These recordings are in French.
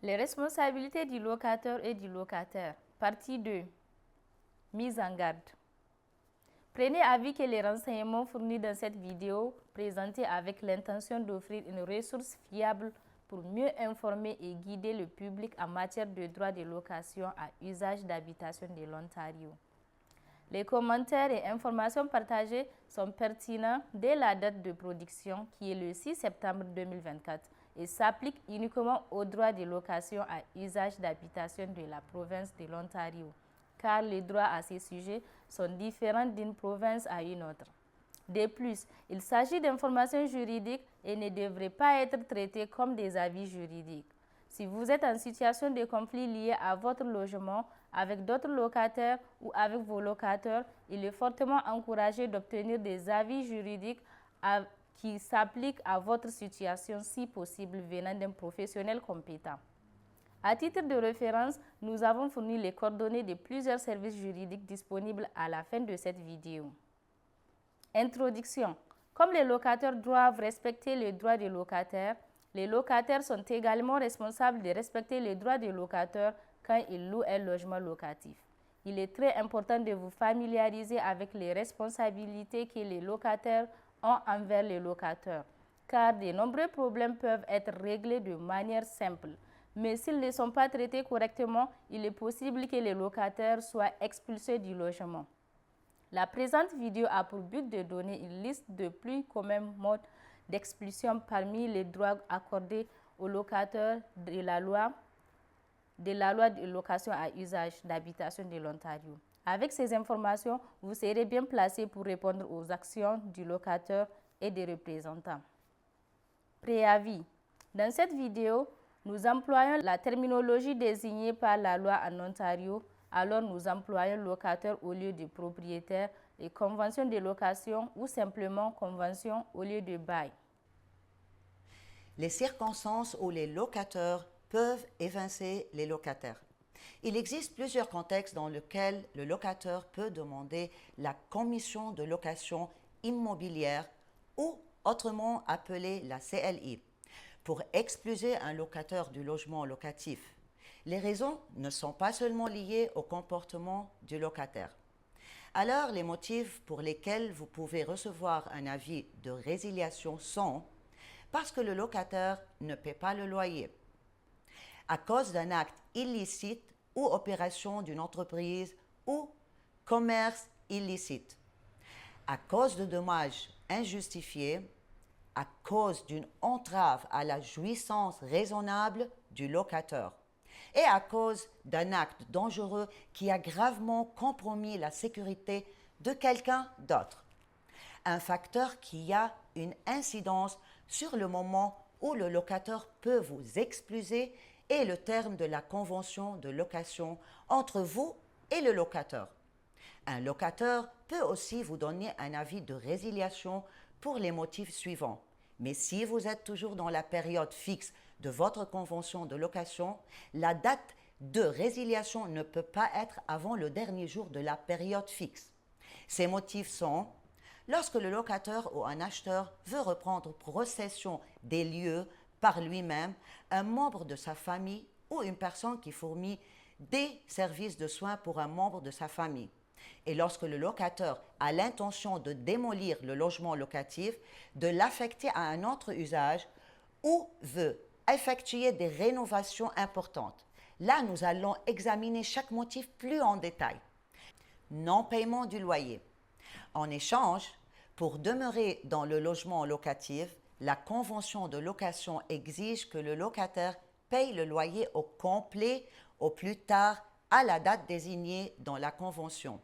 Les responsabilités du locateur et du locataire. Partie 2. Mise en garde. Prenez avis que les renseignements fournis dans cette vidéo, présentés avec l'intention d'offrir une ressource fiable pour mieux informer et guider le public en matière de droit de location à usage d'habitation de l'Ontario. Les commentaires et informations partagées sont pertinents dès la date de production qui est le 6 septembre 2024 et s'appliquent uniquement au droit de location à usage d'habitation de la province de l'Ontario, car les droits à ces sujets sont différents d'une province à une autre. De plus, il s'agit d'informations juridiques et ne devraient pas être traitées comme des avis juridiques. Si vous êtes en situation de conflit lié à votre logement, avec d'autres locataires ou avec vos locataires, il est fortement encouragé d'obtenir des avis juridiques qui s'appliquent à votre situation, si possible, venant d'un professionnel compétent. À titre de référence, nous avons fourni les coordonnées de plusieurs services juridiques disponibles à la fin de cette vidéo. Introduction. Comme les locataires doivent respecter les droits des locataires, les locataires sont également responsables de respecter les droits des locataires quand ils louent un logement locatif. Il est très important de vous familiariser avec les responsabilités que les locataires ont envers les locataires, car de nombreux problèmes peuvent être réglés de manière simple. Mais s'ils ne sont pas traités correctement, il est possible que les locataires soient expulsés du logement. La présente vidéo a pour but de donner une liste de plus communs modes d'expulsion parmi les droits accordés aux locataires de la loi de location à usage d'habitation de l'Ontario. Avec ces informations, vous serez bien placé pour répondre aux actions du locataire et des représentants. Préavis. Dans cette vidéo, nous employons la terminologie désignée par la loi en Ontario, alors nous employons locataire au lieu de propriétaire et convention de location ou simplement convention au lieu de bail. Les circonstances où les locataires peuvent évincer les locataires. Il existe plusieurs contextes dans lesquels le locataire peut demander la commission de location immobilière ou autrement appelée la CLI pour expulser un locataire du logement locatif. Les raisons ne sont pas seulement liées au comportement du locataire. Alors, les motifs pour lesquels vous pouvez recevoir un avis de résiliation sont parce que le locataire ne paie pas le loyer, à cause d'un acte illicite ou opération d'une entreprise ou commerce illicite, à cause de dommages injustifiés, à cause d'une entrave à la jouissance raisonnable du locataire et à cause d'un acte dangereux qui a gravement compromis la sécurité de quelqu'un d'autre. Un facteur qui a une incidence sur le moment où le locataire peut vous expulser est le terme de la convention de location entre vous et le locataire. Un locataire peut aussi vous donner un avis de résiliation pour les motifs suivants. Mais si vous êtes toujours dans la période fixe de votre convention de location, la date de résiliation ne peut pas être avant le dernier jour de la période fixe. Ces motifs sont lorsque le locataire ou un acheteur veut reprendre possession des lieux par lui-même, un membre de sa famille ou une personne qui fournit des services de soins pour un membre de sa famille. Et lorsque le locataire a l'intention de démolir le logement locatif, de l'affecter à un autre usage ou veut effectuer des rénovations importantes. Là, nous allons examiner chaque motif plus en détail. Non-paiement du loyer. En échange, pour demeurer dans le logement locatif, la convention de location exige que le locataire paye le loyer au complet au plus tard à la date désignée dans la convention.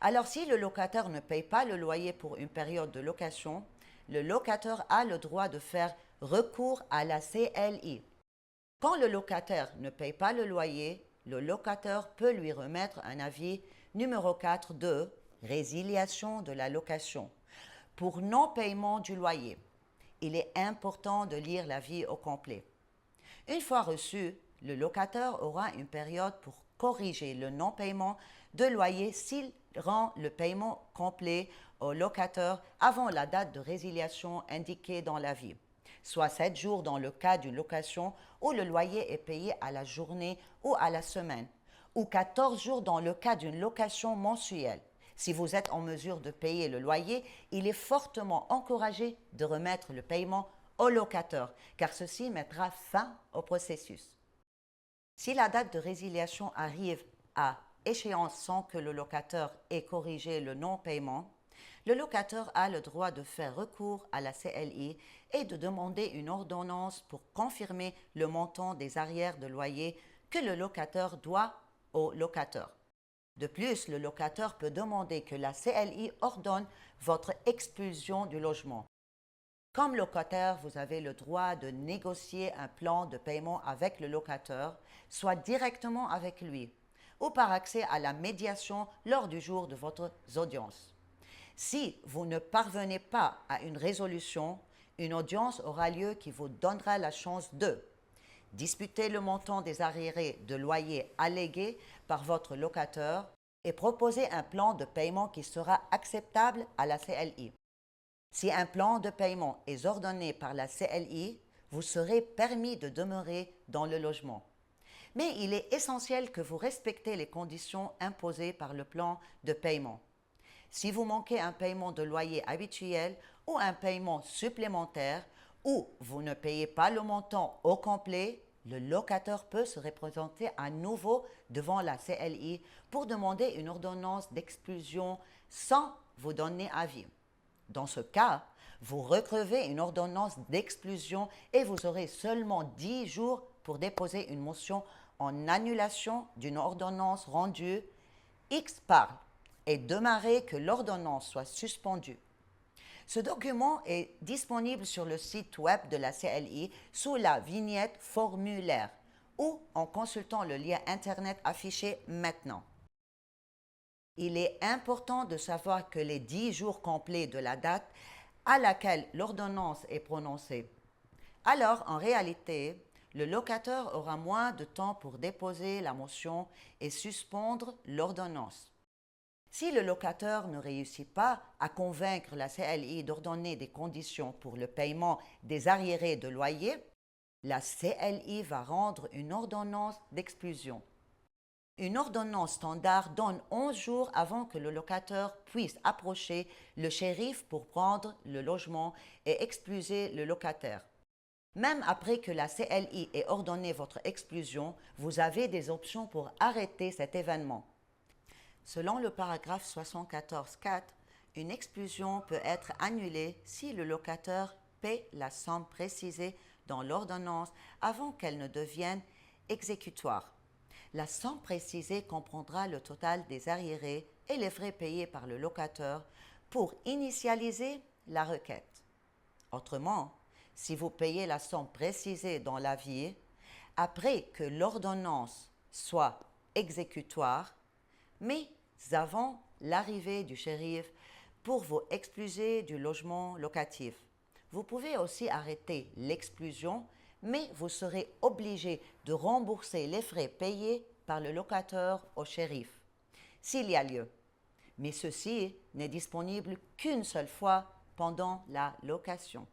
Alors, si le locataire ne paye pas le loyer pour une période de location, le locataire a le droit de faire recours à la CLI. Quand le locataire ne paye pas le loyer, le locataire peut lui remettre un avis numéro 4 de résiliation de la location pour non-paiement du loyer. Il est important de lire l'avis au complet. Une fois reçu, le locataire aura une période pour corriger le non-paiement de loyer s'il rend le paiement complet au locataire avant la date de résiliation indiquée dans l'avis. soit 7 jours dans le cas d'une location où le loyer est payé à la journée ou à la semaine, ou 14 jours dans le cas d'une location mensuelle. Si vous êtes en mesure de payer le loyer, il est fortement encouragé de remettre le paiement au locateur, car ceci mettra fin au processus. Si la date de résiliation arrive à échéance sans que le locataire ait corrigé le non-paiement, le locataire a le droit de faire recours à la CLI et de demander une ordonnance pour confirmer le montant des arrières de loyer que le locataire doit au locataire. De plus, le locataire peut demander que la CLI ordonne votre expulsion du logement. Comme locataire, vous avez le droit de négocier un plan de paiement avec le locataire, soit directement avec lui, ou par accès à la médiation lors du jour de votre audience. Si vous ne parvenez pas à une résolution, une audience aura lieu qui vous donnera la chance de disputer le montant des arriérés de loyer allégués par votre locataire et proposer un plan de paiement qui sera acceptable à la CLI. Si un plan de paiement est ordonné par la CLI, vous serez permis de demeurer dans le logement. Mais il est essentiel que vous respectez les conditions imposées par le plan de paiement. Si vous manquez un paiement de loyer habituel ou un paiement supplémentaire, ou vous ne payez pas le montant au complet, le locataire peut se représenter à nouveau devant la CLI pour demander une ordonnance d'expulsion sans vous donner avis. Dans ce cas, vous recevez une ordonnance d'exclusion et vous aurez seulement 10 jours pour déposer une motion en annulation d'une ordonnance rendue X part et demander que l'ordonnance soit suspendue. Ce document est disponible sur le site web de la CLI sous la vignette formulaire ou en consultant le lien Internet affiché maintenant. Il est important de savoir que les 10 jours complets de la date à laquelle l'ordonnance est prononcée. Alors, en réalité, le locataire aura moins de temps pour déposer la motion et suspendre l'ordonnance. Si le locataire ne réussit pas à convaincre la CLI d'ordonner des conditions pour le paiement des arriérés de loyer, la CLI va rendre une ordonnance d'expulsion. Une ordonnance standard donne 11 jours avant que le locataire puisse approcher le shérif pour prendre le logement et expulser le locataire. Même après que la CLI ait ordonné votre expulsion, vous avez des options pour arrêter cet événement. Selon le paragraphe 74.4, une expulsion peut être annulée si le locataire paie la somme précisée dans l'ordonnance avant qu'elle ne devienne exécutoire. La somme précisée comprendra le total des arriérés et les frais payés par le locataire pour initialiser la requête. Autrement, si vous payez la somme précisée dans l'avis, après que l'ordonnance soit exécutoire, mais avant l'arrivée du shérif pour vous expulser du logement locatif. Vous pouvez aussi arrêter l'expulsion, mais vous serez obligé de rembourser les frais payés par le locataire au shérif, s'il y a lieu. Mais ceci n'est disponible qu'une seule fois pendant la location.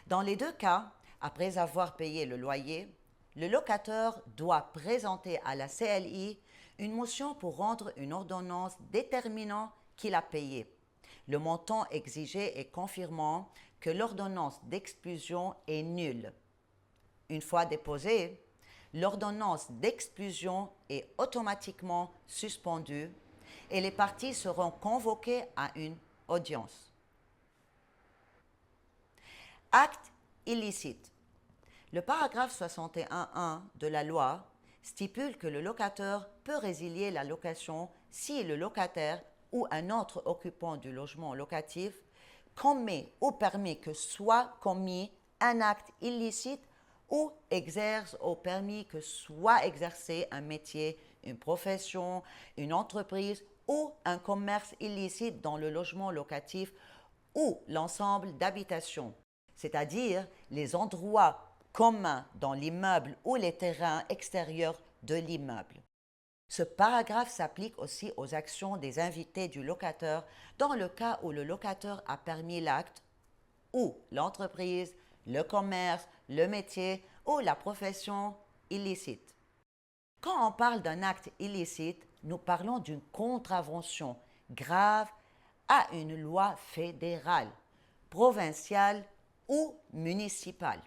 Dans les deux cas, après avoir payé le loyer, le locataire doit présenter à la CLI une motion pour rendre une ordonnance déterminant qu'il a payé, le montant exigé et confirmant que l'ordonnance d'expulsion est nulle. Une fois déposée, l'ordonnance d'expulsion est automatiquement suspendue et les parties seront convoquées à une audience. Acte illicite. Le paragraphe 61.1 de la loi stipule que le locataire peut résilier la location si le locataire ou un autre occupant du logement locatif commet ou permet que soit commis un acte illicite ou exerce ou permis que soit exercé un métier, une profession, une entreprise ou un commerce illicite dans le logement locatif ou l'ensemble d'habitations, c'est-à-dire les endroits communs dans l'immeuble ou les terrains extérieurs de l'immeuble. Ce paragraphe s'applique aussi aux actions des invités du locataire dans le cas où le locataire a permis l'acte ou l'entreprise, le commerce, le métier ou la profession illicite. Quand on parle d'un acte illicite, nous parlons d'une contravention grave à une loi fédérale, provinciale ou municipale.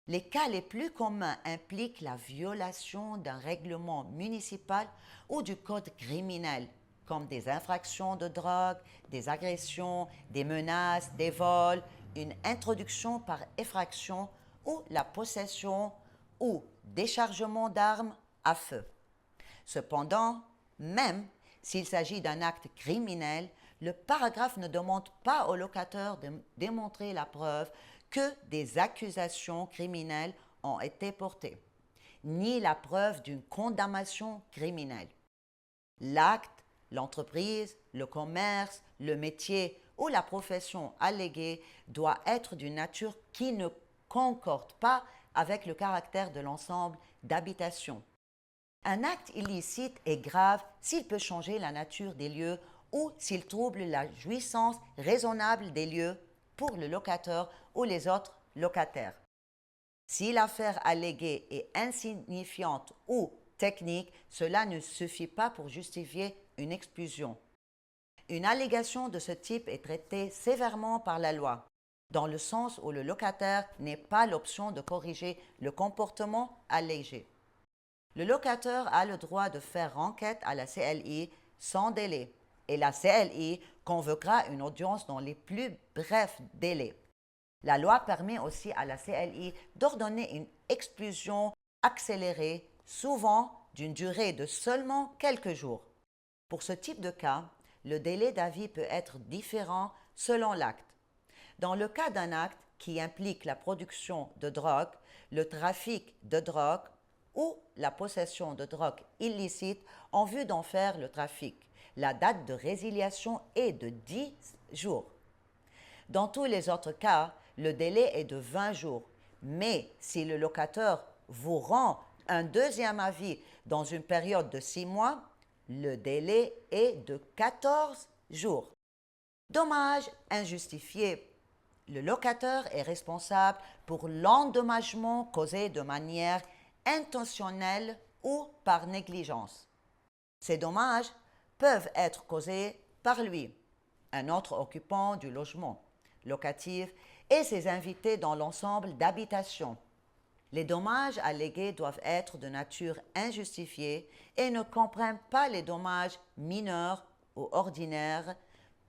Les cas les plus communs impliquent la violation d'un règlement municipal ou du code criminel, comme des infractions de drogue, des agressions, des menaces, des vols, une introduction par effraction ou la possession ou déchargement d'armes à feu. Cependant, même s'il s'agit d'un acte criminel, le paragraphe ne demande pas au locateur de démontrer la preuve que des accusations criminelles ont été portées, ni la preuve d'une condamnation criminelle. L'acte, l'entreprise, le commerce, le métier ou la profession alléguée doit être d'une nature qui ne concorde pas avec le caractère de l'ensemble d'habitation. Un acte illicite est grave s'il peut changer la nature des lieux ou s'il trouble la jouissance raisonnable des lieux pour le locateur ou les autres locataires. Si l'affaire alléguée est insignifiante ou technique, cela ne suffit pas pour justifier une expulsion. Une allégation de ce type est traitée sévèrement par la loi, dans le sens où le locataire n'a pas l'option de corriger le comportement allégé. Le locataire a le droit de faire enquête à la CLI sans délai et la CLI convoquera une audience dans les plus brefs délais. La loi permet aussi à la CLI d'ordonner une expulsion accélérée, souvent d'une durée de seulement quelques jours. Pour ce type de cas, le délai d'avis peut être différent selon l'acte. Dans le cas d'un acte qui implique la production de drogue, le trafic de drogue ou la possession de drogue illicite en vue d'en faire le trafic, la date de résiliation est de 10 jours. Dans tous les autres cas, le délai est de 20 jours. Mais si le locateur vous rend un deuxième avis dans une période de 6 mois, le délai est de 14 jours. Dommage injustifié. Le locataire est responsable pour l'endommagement causé de manière intentionnelle ou par négligence. Ces dommages peuvent être causés par lui, un autre occupant du logement locatif et ses invités dans l'ensemble d'habitation. Les dommages allégués doivent être de nature injustifiée et ne comprennent pas les dommages mineurs ou ordinaires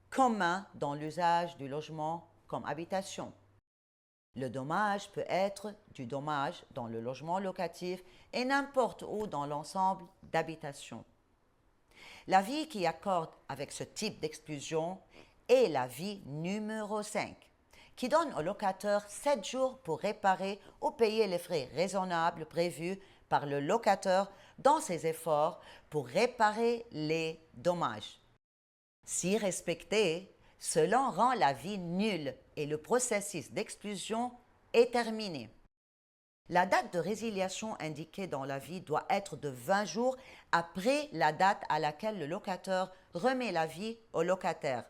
communs dans l'usage du logement comme habitation. Le dommage peut être du dommage dans le logement locatif et n'importe où dans l'ensemble d'habitation. L'avis qui accorde avec ce type d'exclusion est l'avis numéro 5, qui donne au locataire 7 jours pour réparer ou payer les frais raisonnables prévus par le locataire dans ses efforts pour réparer les dommages. Si respecté, cela rend l'avis nul et le processus d'exclusion est terminé. La date de résiliation indiquée dans l'avis doit être de 20 jours après la date à laquelle le locataire remet l'avis au locataire,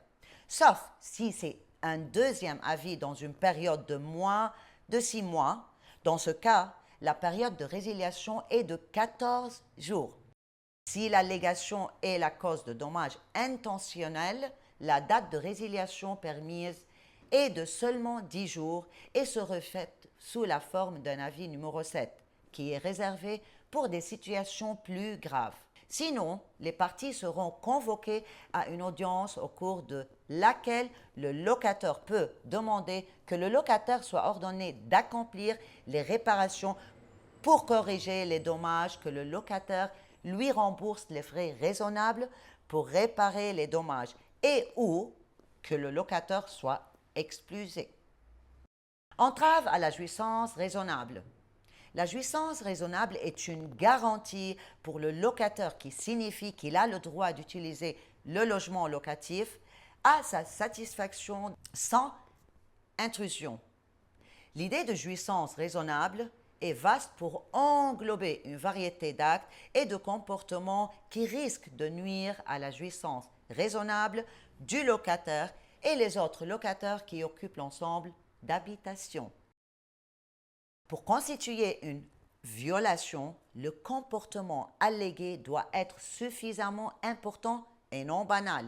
sauf si c'est un deuxième avis dans une période de moins de 6 mois. Dans ce cas, la période de résiliation est de 14 jours. Si l'allégation est la cause de dommages intentionnels, la date de résiliation permise est de seulement 10 jours et se reflète sous la forme d'un avis numéro 7, qui est réservé pour des situations plus graves. Sinon, les parties seront convoquées à une audience au cours de laquelle le locataire peut demander que le locataire soit ordonné d'accomplir les réparations pour corriger les dommages, que le locataire lui rembourse les frais raisonnables pour réparer les dommages et ou que le locataire soit expulsé. Entrave à la jouissance raisonnable. La jouissance raisonnable est une garantie pour le locataire qui signifie qu'il a le droit d'utiliser le logement locatif à sa satisfaction sans intrusion. L'idée de jouissance raisonnable est vaste pour englober une variété d'actes et de comportements qui risquent de nuire à la jouissance raisonnable du locataire et les autres locataires qui occupent l'ensemble d'habitation. Pour constituer une violation, le comportement allégué doit être suffisamment important et non banal.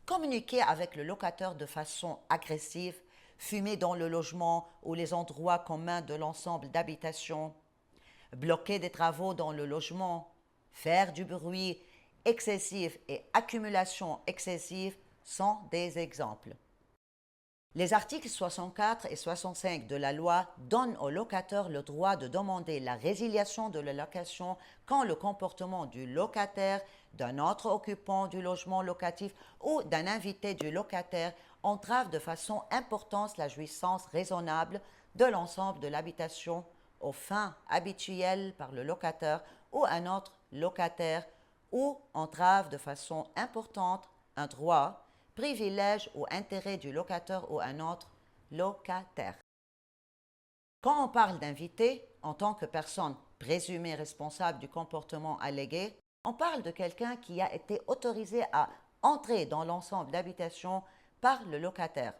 Communiquer avec le locataire de façon agressive, fumer dans le logement ou les endroits communs de l'ensemble d'habitation, bloquer des travaux dans le logement, faire du bruit excessif et accumulation excessive sont des exemples. Les articles 64 et 65 de la loi donnent au locataire le droit de demander la résiliation de la location quand le comportement du locataire, d'un autre occupant du logement locatif ou d'un invité du locataire entrave de façon importante la jouissance raisonnable de l'ensemble de l'habitation aux fins habituelles par le locataire ou un autre locataire ou entrave de façon importante un droit, privilège ou intérêt du locataire ou un autre locataire. Quand on parle d'invité, en tant que personne présumée responsable du comportement allégué, on parle de quelqu'un qui a été autorisé à entrer dans l'ensemble d'habitation par le locataire.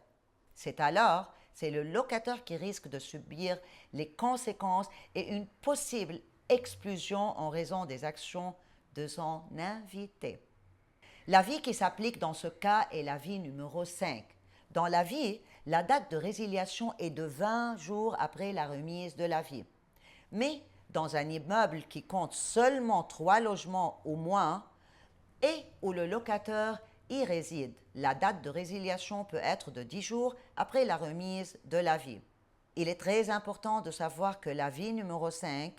C'est le locataire qui risque de subir les conséquences et une possible expulsion en raison des actions de son invité. L'avis qui s'applique dans ce cas est l'avis numéro 5. Dans l'avis, la date de résiliation est de 20 jours après la remise de l'avis. Mais dans un immeuble qui compte seulement 3 logements ou moins et où le locataire y réside, la date de résiliation peut être de 10 jours après la remise de l'avis. Il est très important de savoir que l'avis numéro 5,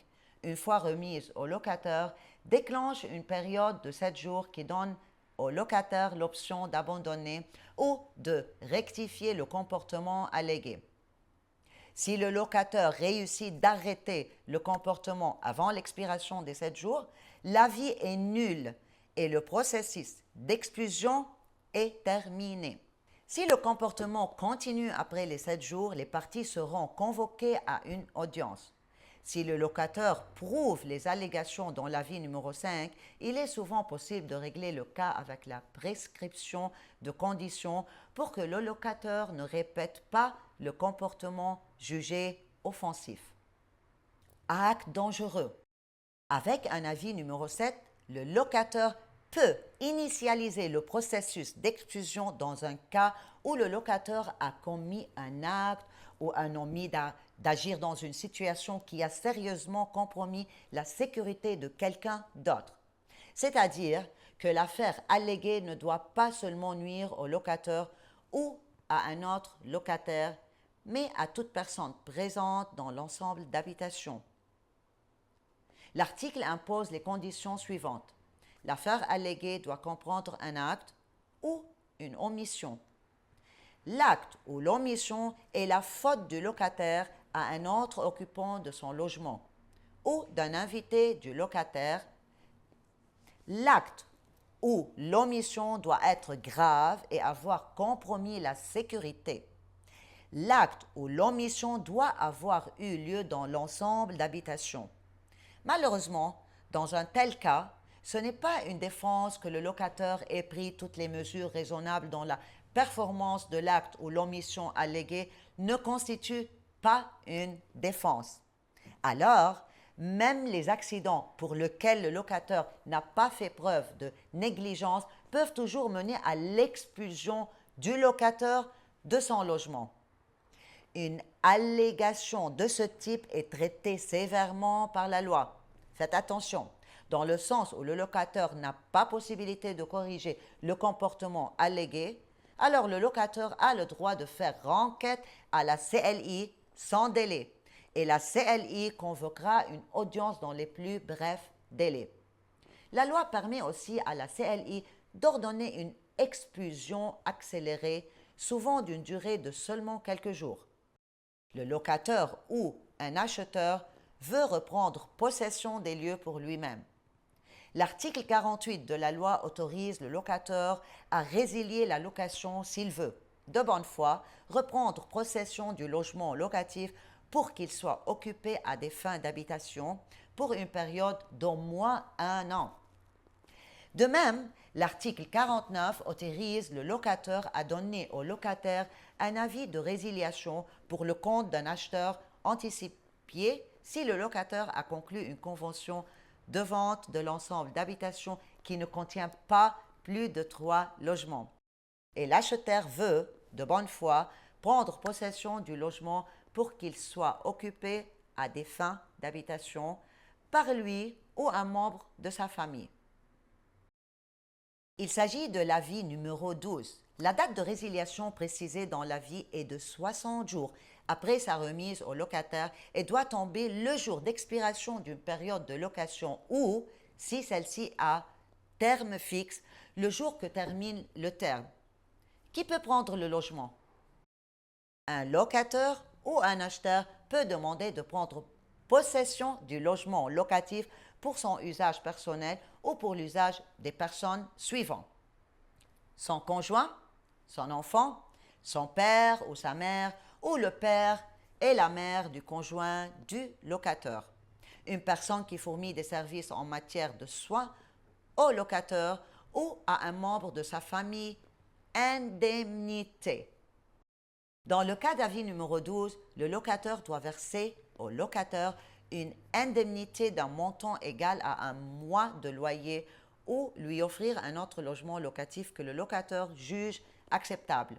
une fois remise au locataire, déclenche une période de 7 jours qui donne au locataire l'option d'abandonner ou de rectifier le comportement allégué. Si le locataire réussit d'arrêter le comportement avant l'expiration des 7 jours, l'avis est nul et le processus d'exclusion est terminé. Si le comportement continue après les 7 jours, les parties seront convoquées à une audience. Si le locataire prouve les allégations dans l'avis numéro 5, il est souvent possible de régler le cas avec la prescription de conditions pour que le locataire ne répète pas le comportement jugé offensif. Acte dangereux. Avec un avis numéro 7, le locataire peut initialiser le processus d'exclusion dans un cas où le locataire a commis un acte ou un omis d'agir dans une situation qui a sérieusement compromis la sécurité de quelqu'un d'autre. C'est-à-dire que l'affaire alléguée ne doit pas seulement nuire au locataire ou à un autre locataire, mais à toute personne présente dans l'ensemble d'habitation. L'article impose les conditions suivantes. L'affaire alléguée doit comprendre un acte ou une omission. L'acte ou l'omission est la faute du locataire à un autre occupant de son logement ou d'un invité du locataire. L'acte ou l'omission doit être grave et avoir compromis la sécurité. L'acte ou l'omission doit avoir eu lieu dans l'ensemble d'habitation. Malheureusement, dans un tel cas, ce n'est pas une défense que le locataire ait pris toutes les mesures raisonnables dont la performance de l'acte ou l'omission alléguée ne constitue pas une défense. Alors, même les accidents pour lesquels le locataire n'a pas fait preuve de négligence peuvent toujours mener à l'expulsion du locataire de son logement. Une allégation de ce type est traitée sévèrement par la loi. Faites attention, dans le sens où le locataire n'a pas possibilité de corriger le comportement allégué, alors le locataire a le droit de faire requête à la CLI sans délai et la CLI convoquera une audience dans les plus brefs délais. La loi permet aussi à la CLI d'ordonner une expulsion accélérée, souvent d'une durée de seulement quelques jours. Le locataire ou un acheteur veut reprendre possession des lieux pour lui-même. L'article 48 de la loi autorise le locataire à résilier la location s'il veut, de bonne foi, reprendre possession du logement locatif pour qu'il soit occupé à des fins d'habitation pour une période d'au moins 1 an. De même, L'article 49 autorise le locateur à donner au locataire un avis de résiliation pour le compte d'un acheteur anticipé si le locataire a conclu une convention de vente de l'ensemble d'habitation qui ne contient pas plus de 3 logements. Et l'acheteur veut, de bonne foi, prendre possession du logement pour qu'il soit occupé à des fins d'habitation par lui ou un membre de sa famille. Il s'agit de l'avis numéro 12. La date de résiliation précisée dans l'avis est de 60 jours après sa remise au locataire et doit tomber le jour d'expiration d'une période de location ou, si celle-ci a terme fixe, le jour que termine le terme. Qui peut prendre le logement? Un locataire ou un acheteur peut demander de prendre possession du logement locatif pour son usage personnel ou pour l'usage des personnes suivantes. Son conjoint, son enfant, son père ou sa mère, ou le père et la mère du conjoint du locataire. Une personne qui fournit des services en matière de soins au locataire ou à un membre de sa famille. Indemnité. Dans le cas d'avis numéro 12, le locataire doit verser au locataire une indemnité d'un montant égal à un mois de loyer ou lui offrir un autre logement locatif que le locataire juge acceptable.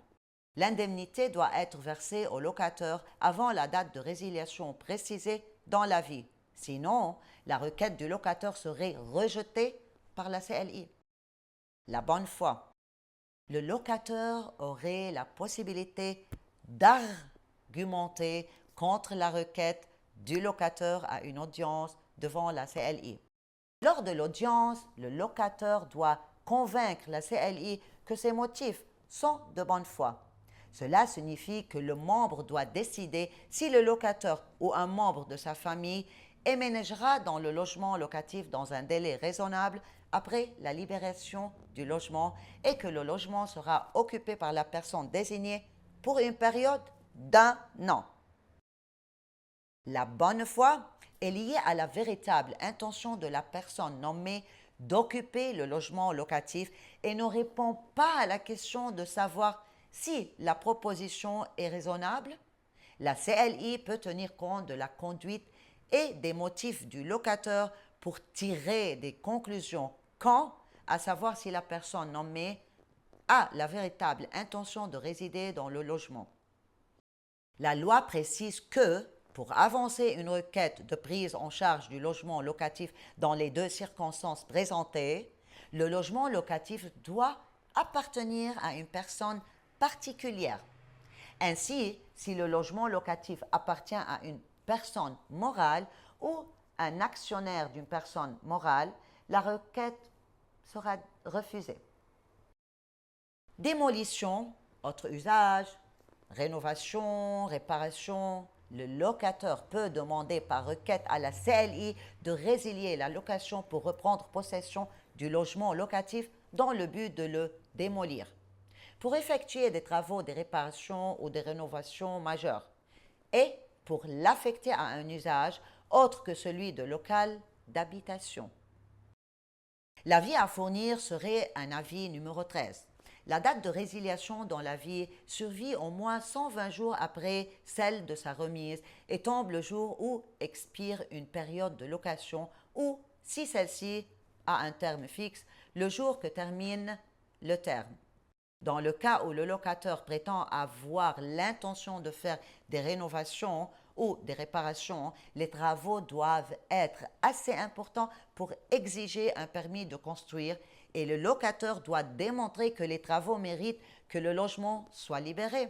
L'indemnité doit être versée au locataire avant la date de résiliation précisée dans l'avis. Sinon, la requête du locataire serait rejetée par la CLI. La bonne foi. Le locataire aurait la possibilité d'argumenter contre la requête du locataire à une audience devant la CLI. Lors de l'audience, le locataire doit convaincre la CLI que ses motifs sont de bonne foi. Cela signifie que le membre doit décider si le locataire ou un membre de sa famille emménagera dans le logement locatif dans un délai raisonnable après la libération du logement et que le logement sera occupé par la personne désignée pour une période d'1 an. La bonne foi est liée à la véritable intention de la personne nommée d'occuper le logement locatif et ne répond pas à la question de savoir si la proposition est raisonnable. La CLI peut tenir compte de la conduite et des motifs du locataire pour tirer des conclusions quant à savoir si la personne nommée a la véritable intention de résider dans le logement. La loi précise que, pour avancer une requête de prise en charge du logement locatif dans les deux circonstances présentées, le logement locatif doit appartenir à une personne particulière. Ainsi, si le logement locatif appartient à une personne morale ou un actionnaire d'une personne morale, la requête sera refusée. Démolition, autre usage, rénovation, réparation. Le locataire peut demander par requête à la CLI de résilier la location pour reprendre possession du logement locatif dans le but de le démolir, pour effectuer des travaux de réparation ou de rénovation majeures et pour l'affecter à un usage autre que celui de local d'habitation. L'avis à fournir serait un avis numéro 13. La date de résiliation dans l'avis survit au moins 120 jours après celle de sa remise et tombe le jour où expire une période de location ou, si celle-ci a un terme fixe, le jour que termine le terme. Dans le cas où le locataire prétend avoir l'intention de faire des rénovations ou des réparations, les travaux doivent être assez importants pour exiger un permis de construire et le locataire doit démontrer que les travaux méritent que le logement soit libéré.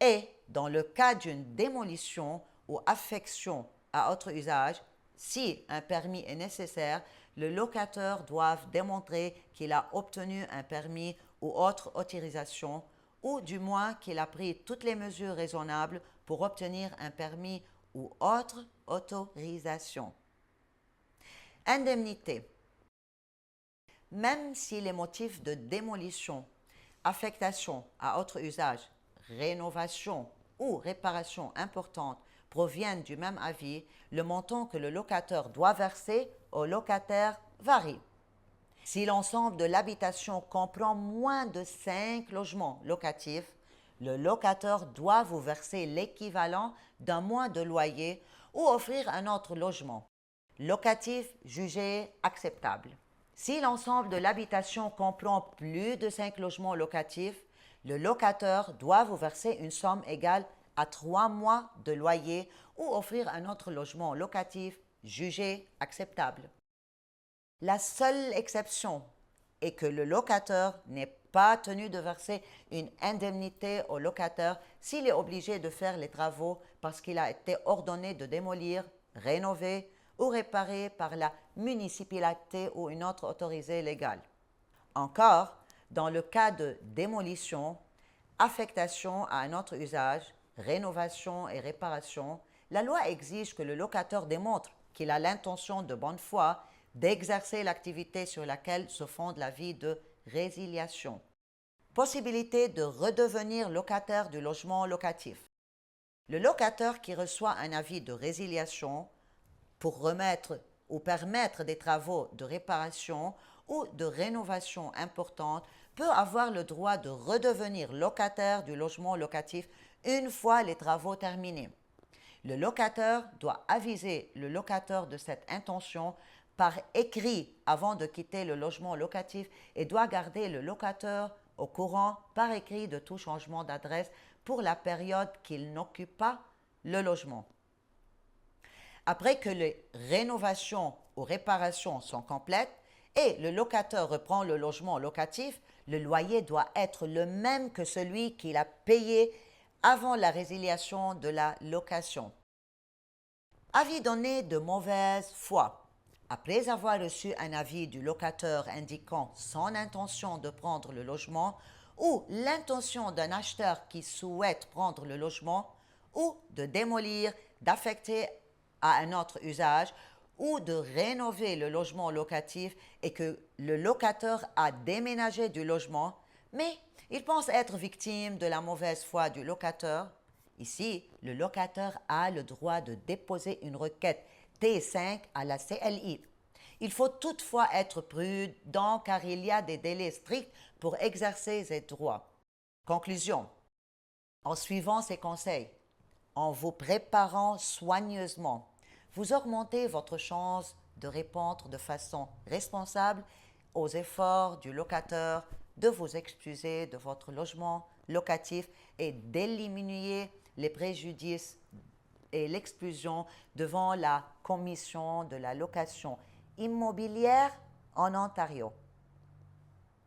Et dans le cas d'une démolition ou affection à autre usage, si un permis est nécessaire, le locataire doit démontrer qu'il a obtenu un permis ou autre autorisation, ou du moins qu'il a pris toutes les mesures raisonnables pour obtenir un permis ou autre autorisation. Indemnité. Même si les motifs de démolition, affectation à autre usage, rénovation ou réparation importante proviennent du même avis, le montant que le locataire doit verser au locataire varie. Si l'ensemble de l'habitation comprend moins de 5 logements locatifs, le locateur doit vous verser l'équivalent d'un mois de loyer ou offrir un autre logement locatif jugé acceptable. Si l'ensemble de l'habitation comprend plus de 5 logements locatifs, le locateur doit vous verser une somme égale à 3 mois de loyer ou offrir un autre logement locatif jugé acceptable. La seule exception est que le locateur n'est pas tenu de verser une indemnité au locataire s'il est obligé de faire les travaux parce qu'il a été ordonné de démolir, rénover ou réparer par la municipalité ou une autre autorité légale. Encore, dans le cas de démolition, affectation à un autre usage, rénovation et réparation, la loi exige que le locataire démontre qu'il a l'intention de bonne foi d'exercer l'activité sur laquelle se fonde l'avis de résiliation. Possibilité de redevenir locataire du logement locatif. Le locataire qui reçoit un avis de résiliation pour remettre ou permettre des travaux de réparation ou de rénovation importante peut avoir le droit de redevenir locataire du logement locatif une fois les travaux terminés. Le locataire doit aviser le locataire de cette intention par écrit avant de quitter le logement locatif et doit garder le locataire au courant par écrit de tout changement d'adresse pour la période qu'il n'occupe pas le logement. Après que les rénovations ou réparations sont complètes et le locataire reprend le logement locatif, le loyer doit être le même que celui qu'il a payé avant la résiliation de la location. Avis donné de mauvaise foi. Après avoir reçu un avis du locataire indiquant son intention de prendre le logement ou l'intention d'un acheteur qui souhaite prendre le logement ou de démolir, d'affecter à un autre usage ou de rénover le logement locatif et que le locataire a déménagé du logement, mais il pense être victime de la mauvaise foi du locataire. Ici, le locataire a le droit de déposer une requête T5 à la CLI. Il faut toutefois être prudent car il y a des délais stricts pour exercer ces droits. Conclusion. En suivant ces conseils, en vous préparant soigneusement, vous augmentez votre chance de répondre de façon responsable aux efforts du locataire de vous excuser de votre logement locatif et d'éliminer les préjudices et l'exclusion devant la Commission de la location immobilière en Ontario.